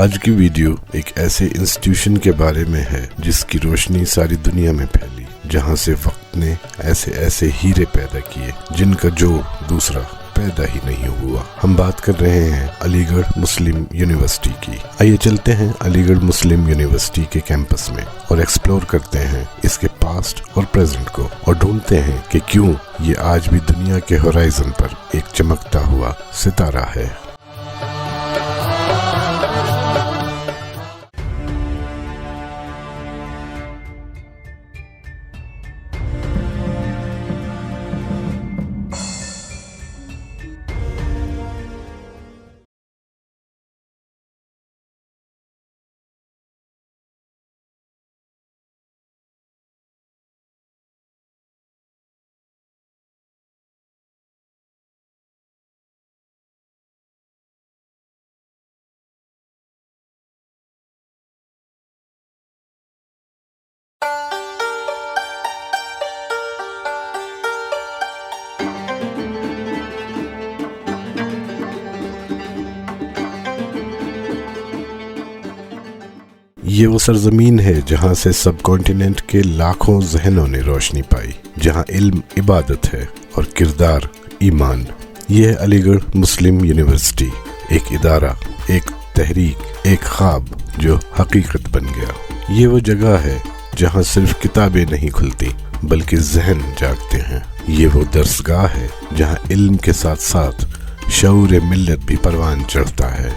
آج کی ویڈیو ایک ایسے انسٹیٹیوشن کے بارے میں ہے جس کی روشنی ساری دنیا میں پھیلی، جہاں سے وقت نے ایسے ہیرے پیدا کیے جن کا جو دوسرا پیدا ہی نہیں ہوا۔ ہم بات کر رہے ہیں علی گڑھ مسلم یونیورسٹی کی۔ آئیے چلتے ہیں علی گڑھ مسلم یونیورسٹی کے کیمپس میں اور ایکسپلور کرتے ہیں اس کے پاسٹ اور پریزنٹ کو، اور ڈھونڈتے ہیں کہ کیوں یہ آج بھی دنیا کے ہورائزن پر ایک چمکتا ہوا ستارہ ہے۔ یہ وہ سرزمین ہے جہاں سے سب کانٹیننٹ کے لاکھوں ذہنوں نے روشنی پائی، جہاں علم عبادت ہے اور کردار ایمان۔ یہ ہے علی گڑھ مسلم یونیورسٹی، ایک ادارہ، ایک تحریک، ایک خواب جو حقیقت بن گیا۔ یہ وہ جگہ ہے جہاں صرف کتابیں نہیں کھلتی بلکہ ذہن جاگتے ہیں۔ یہ وہ درسگاہ ہے جہاں علم کے ساتھ ساتھ شعور ملت بھی پروان چڑھتا ہے۔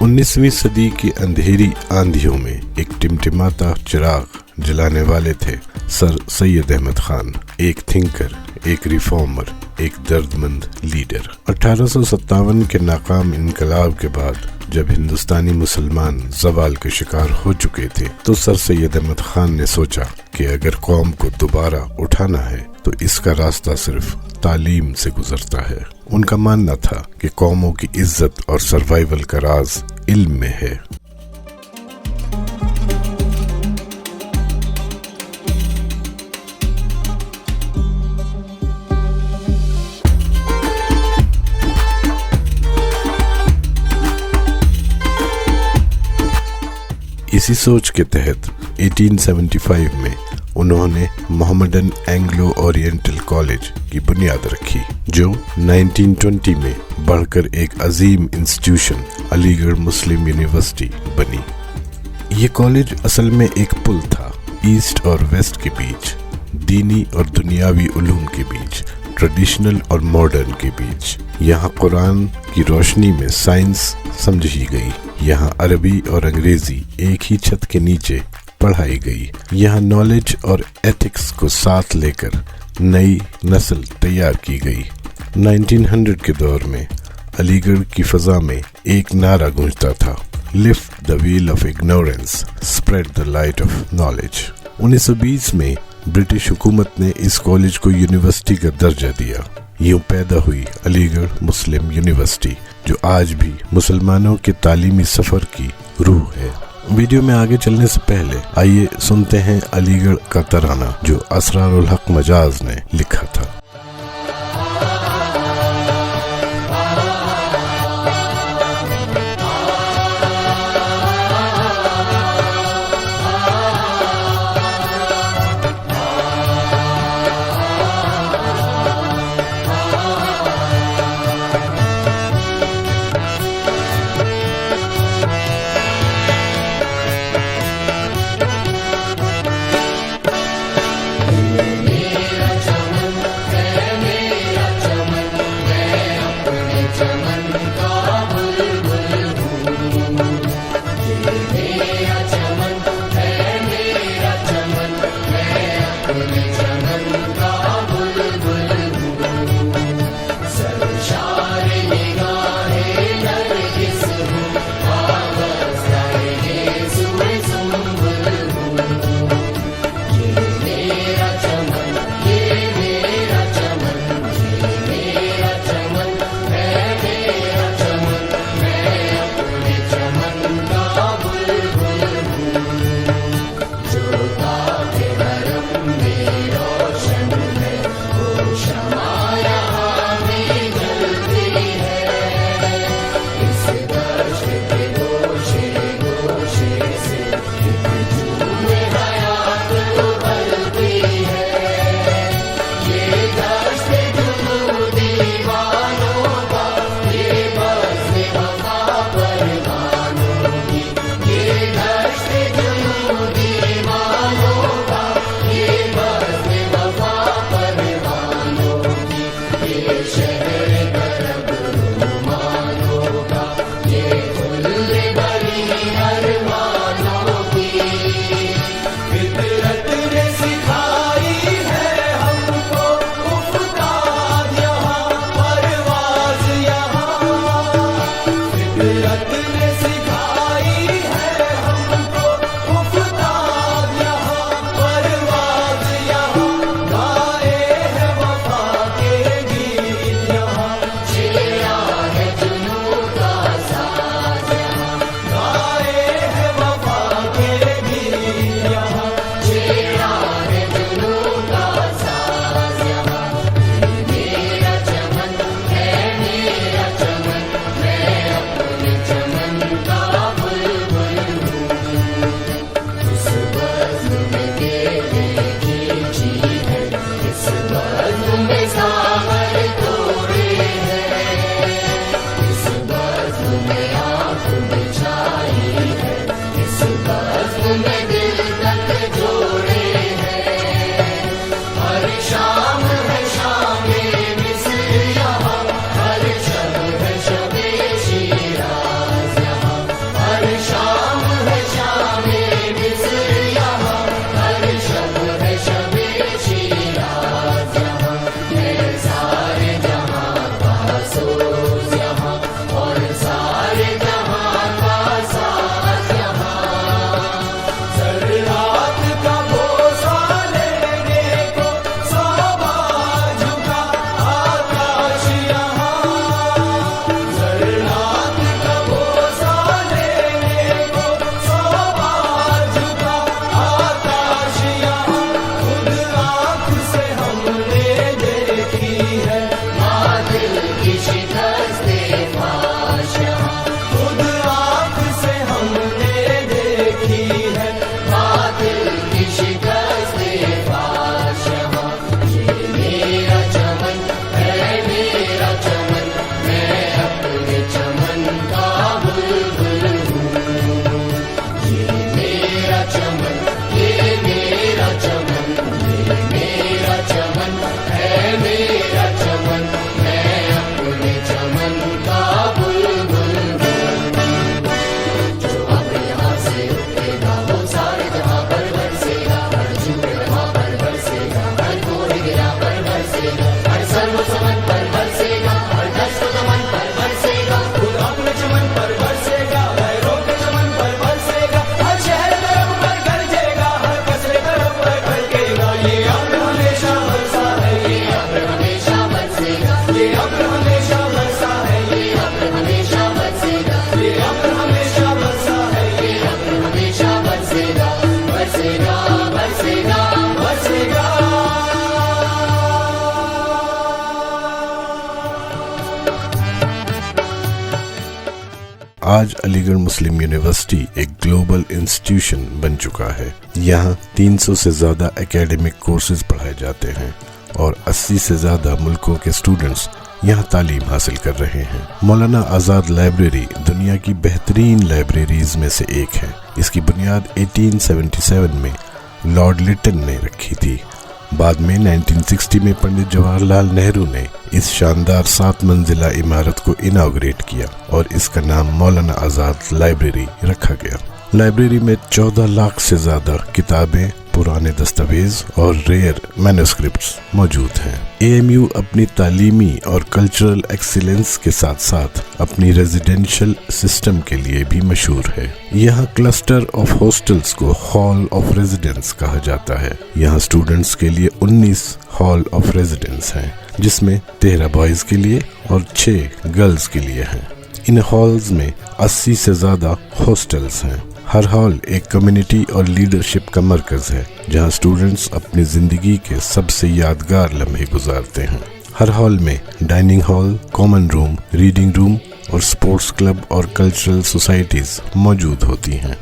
انیسویں صدی کی اندھیری آندھیوں میں ایک ٹمٹماتا چراغ جلانے والے تھے سر سید احمد خان، ایک تھنکر، ایک ریفارمر، ایک درد مند لیڈر۔ 1857 کے ناکام انقلاب کے بعد جب ہندوستانی مسلمان زوال کے شکار ہو چکے تھے تو سر سید احمد خان نے سوچا کہ اگر قوم کو دوبارہ اٹھانا ہے تو اس کا راستہ صرف تعلیم سے گزرتا ہے۔ ان کا ماننا تھا کہ قوموں کی عزت اور سروائیول کا راز علم میں ہے۔ اسی سوچ کے تحت 1875 میں انہوں نے محمدن اینگلو اورینٹل کالج کی بنیاد رکھی، جو 1920 میں بڑھ کر ایک عظیم انسٹیٹیوشن علی گڑھ مسلم یونیورسٹی بنی۔ یہ کالج اصل میں ایک پل تھا، ایسٹ اور ویسٹ کے بیچ، دینی اور دنیاوی علوم کے بیچ، ٹریڈیشنل اور ماڈرن کے بیچ۔ یہاں قرآن کی روشنی میں سائنس سمجھی گئی، یہاں عربی اور انگریزی ایک ہی چھت کے نیچے پڑھائی گئی، یہاں نالج اور ایتھکس کو ساتھ لے کر نئی نسل تیار کی گئی۔ 1900 کے دور میں علی گڑھ کی فضا میں ایک نعرہ گونجتا تھا، lift the veil of ignorance, spread the light of knowledge. 1920 میں برٹش حکومت نے اس کالج کو یونیورسٹی کا درجہ دیا۔ یوں پیدا ہوئی علی گڑھ مسلم یونیورسٹی، جو آج بھی مسلمانوں کے تعلیمی سفر کی روح ہے۔ ویڈیو میں آگے چلنے سے پہلے آئیے سنتے ہیں علی گڑھ کا ترانہ جو اسرار الحق مجاز نے لکھا تھا۔ آج علی گڑھ مسلم یونیورسٹی ایک گلوبل انسٹیٹیوشن بن چکا ہے۔ یہاں 300 سے زیادہ اکیڈمک کورسز پڑھائے جاتے ہیں اور 80 سے زیادہ ملکوں کے اسٹوڈنٹس یہاں تعلیم حاصل کر رہے ہیں۔ مولانا آزاد لائبریری دنیا کی بہترین لائبریریز میں سے ایک ہے۔ اس کی بنیاد 1877 میں لارڈ لٹن نے رکھی تھی۔ بعد میں 1960 میں پنڈت جواہر لال نہرو نے اس شاندار 7 منزلہ عمارت کو اناگوریٹ کیا اور اس کا نام مولانا آزاد لائبریری رکھا گیا۔ لائبریری میں 14 لاکھ سے زیادہ کتابیں، پرانے دستاویز اور ریئر مینوسکرپٹس موجود ہیں۔ AMU اپنی تعلیمی اور کلچرل ایکسیلنس کے ساتھ ساتھ اپنی ریزیڈینشل سسٹم کے لیے بھی مشہور ہے۔ یہاں کلسٹر آف ہاسٹلز کو ہال آف ریزیڈنس کہا جاتا ہے۔ یہاں اسٹوڈنٹس کے لیے 19 ہال آف ریزیڈنس ہیں، جس میں 13 بوائز کے لیے اور 6 گرلز کے لیے ہیں۔ ان ہالز میں 80 سے زیادہ ہاسٹلز ہیں۔ ہر ہال ایک کمیونٹی اور لیڈرشپ کا مرکز ہے جہاں اسٹوڈنٹس اپنی زندگی کے سب سے یادگار لمحے گزارتے ہیں۔ ہر ہال میں ڈائننگ ہال، کامن روم، ریڈنگ روم اور سپورٹس کلب اور کلچرل سوسائٹیز موجود ہوتی ہیں۔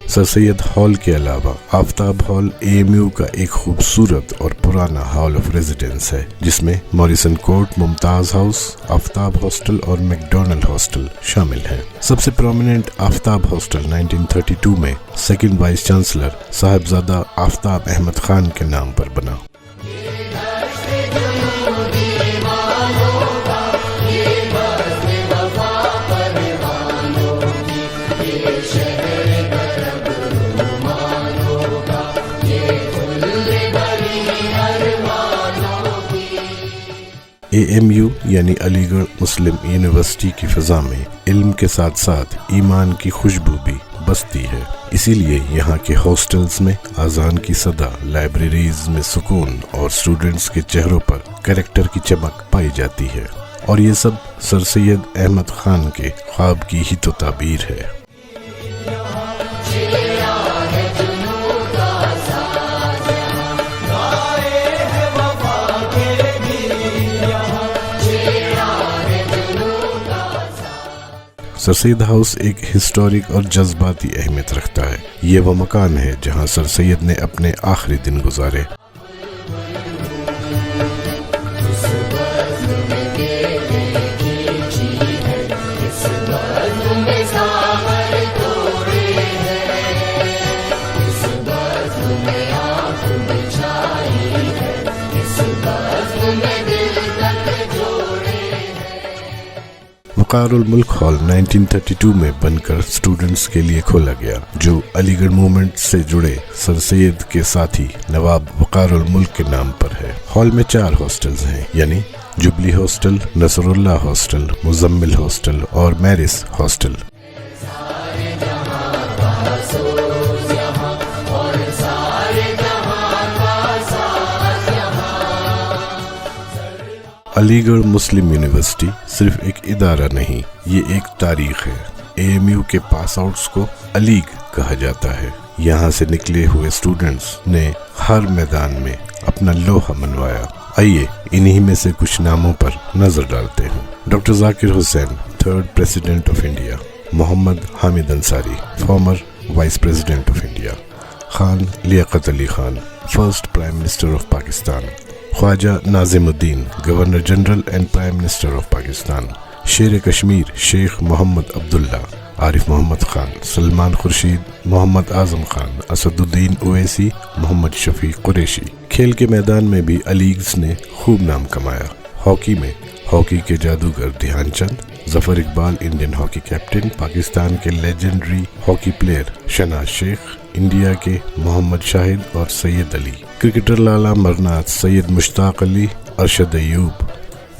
سر سید ہال کے علاوہ آفتاب ہال AMU کا ایک خوبصورت اور پرانا ہال آف ریزیڈنس ہے جس میں موریسن کورٹ، ممتاز ہاؤس، آفتاب ہاسٹل اور میکڈونلڈ ہاسٹل شامل ہیں۔ سب سے پرومیننٹ آفتاب ہاسٹل 1932 میں سیکنڈ وائس چانسلر صاحبزادہ آفتاب احمد خان کے نام پر بنا۔ AMU یعنی علی گڑھ مسلم یونیورسٹی کی فضا میں علم کے ساتھ ساتھ ایمان کی خوشبو بھی بستی ہے، اسی لیے یہاں کے ہاسٹلز میں اذان کی صدا، لائبریریز میں سکون اور اسٹوڈنٹس کے چہروں پر کریکٹر کی چمک پائی جاتی ہے، اور یہ سب سر سید احمد خان کے خواب کی ہی تو تعبیر ہے۔ سر سید ہاؤس ایک ہسٹورک اور جذباتی اہمیت رکھتا ہے۔ یہ وہ مکان ہے جہاں سر سید نے اپنے آخری دن گزارے۔ وقار الملک ہال 1932 میں بن کر اسٹوڈنٹس کے لیے کھولا گیا، جو علی گڑھ موومنٹ سے جڑے سر سید کے ساتھی نواب وقار الملک کے نام پر ہے۔ ہال میں 4 ہاسٹلز ہیں، یعنی جبلی ہاسٹل، نصر اللہ ہاسٹل، مزمل ہاسٹل اور میرس ہاسٹل۔ علی گڑھ مسلم یونیورسٹی صرف ایک ادارہ نہیں، یہ ایک تاریخ ہے۔ AMU کے پاس آؤٹس کو علیگ کہا جاتا ہے۔ یہاں سے نکلے ہوئے اسٹوڈنٹس نے ہر میدان میں اپنا لوہا منوایا۔ آئیے انہی میں سے کچھ ناموں پر نظر ڈالتے ہیں۔ Doctor Zakir Hussain, 3rd president of India. Mohammad Hamid Ansari, former vice president of India. Khan Liaquat Ali Khan, 1st prime minister of Pakistan. Khawaja Nazimuddin, governor general and prime minister of Pakistan. Sher Kashmir شیخ محمد عبداللہ، عارف محمد خان، سلمان خورشید، محمد اعظم خان، اسد الدین اویسی، محمد شفیق قریشی۔ کھیل کے میدان میں بھی علیگز نے خوب نام کمایا۔ ہاکی میں ہاکی کے جادوگر Dhyan Chand, Zafar Iqbal Indian hockey captain, Pakistan کے لیجنڈری ہاکی پلیئر شہناز شیخ، انڈیا کے محمد شاہد اور سید علی، کرکٹر لالا مرنات، سید مشتاق علی، ارشد ایوب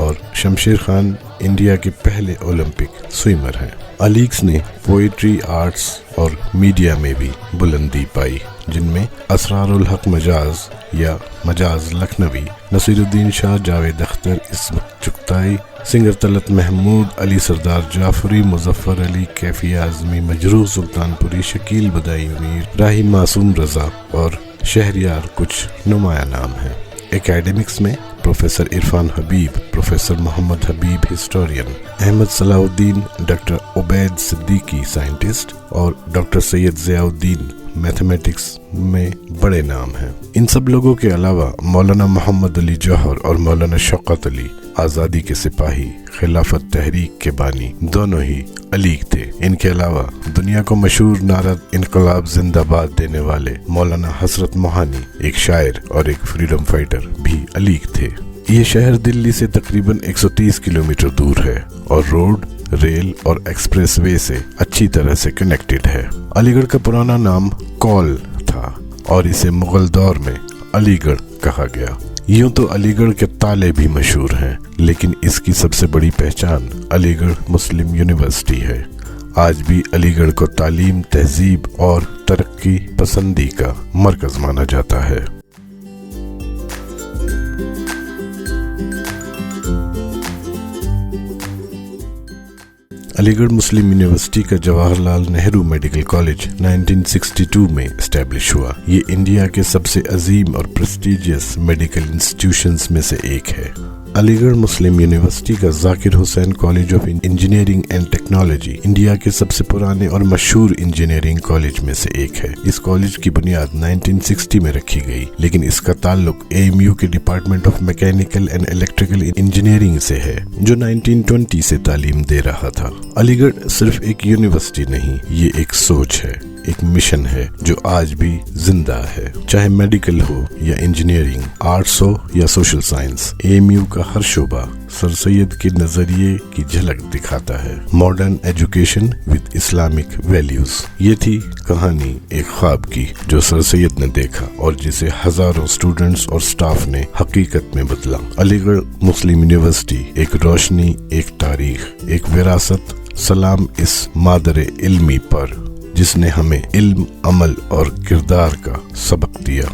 اور شمشیر خان انڈیا کے پہلے اولمپک سوئمر ہیں۔ علیگز نے پوئٹری، آرٹس اور میڈیا میں بھی بلندی پائی، جن میں اسرار الحق مجاز یا مجاز لکھنوی، نصیر الدین شاہ، جاوید اختر، عصمت چغتائی، سنگر طلعت محمود، علی سردار جعفری، مظفر علی، کیفی اعظمی، مجروح سلطان پوری، شکیل بدائی امیر، راہی معصوم رضا اور شہریار کچھ نمایاں نام ہیں۔ اکیڈمکس میں پروفیسر عرفان حبیب، پروفیسر محمد حبیب ہسٹورین، احمد صلاح الدین، ڈاکٹر عبید صدیقی سائنٹسٹ اور ڈاکٹر سید ضیاء الدین میتھمیٹکس میں بڑے نام ہیں۔ ان سب لوگوں کے علاوہ مولانا محمد علی جوہر اور مولانا شوکت علی آزادی کے سپاہی، خلافت تحریک کے بانی، دونوں ہی علیگ تھے۔ ان کے علاوہ دنیا کو مشہور نعرہ انقلاب زندہ باد دینے والے مولانا حسرت موہانی، ایک شاعر اور ایک فریڈم فائٹر، بھی علیگ تھے۔ یہ شہر دلی سے تقریباً 130 کلومیٹر دور ہے اور روڈ، ریل اور ایکسپریس وے سے اچھی طرح سے کنیکٹڈ ہے۔ علی گڑھ کا پرانا نام کول تھا اور اسے مغل دور میں علی گڑھ کہا گیا۔ یوں تو علی گڑھ کے تالے بھی مشہور ہیں، لیکن اس کی سب سے بڑی پہچان علی گڑھ مسلم یونیورسٹی ہے۔ آج بھی علی گڑھ کو تعلیم، تہذیب اور ترقی پسندی کا مرکز مانا جاتا ہے۔ علی گڑھ مسلم یونیورسٹی کا جواہر لال نہرو میڈیکل کالج 1962 میں اسٹیبلش ہوا۔ یہ انڈیا کے سب سے عظیم اور پریسٹیجیس میڈیکل انسٹیٹیوشنز میں سے ایک ہے۔ علی گڑھ مسلم یونیورسٹی کا Zakir Hussain college of engineering and technology India کے سب سے پرانے اور مشہور انجینئرنگ کالج میں سے ایک ہے۔ اس کالج کی بنیاد 1960 میں رکھی گئی، لیکن اس کا تعلق AMU کے department of mechanical and electrical engineering سے ہے، جو 1920 سے تعلیم دے رہا تھا۔ علی گڑھ صرف ایک یونیورسٹی نہیں، یہ ایک سوچ ہے، ایک مشن ہے جو آج بھی زندہ ہے۔ چاہے میڈیکل ہو یا انجینئرنگ، آرٹس ہو یا سوشل سائنس، AMU کا ہر شعبہ سر سید کے نظریے کی جھلک دکھاتا ہے۔ Modern education with Islamic values. یہ تھی کہانی ایک خواب کی جو سر سید نے دیکھا اور جسے ہزاروں اسٹوڈنٹس اور سٹاف نے حقیقت میں بدلا۔ علی گڑھ مسلم یونیورسٹی ایک روشنی، ایک تاریخ، ایک وراثت۔ سلام اس مادر علمی پر جس نے ہمیں علم، عمل اور کردار کا سبق دیا۔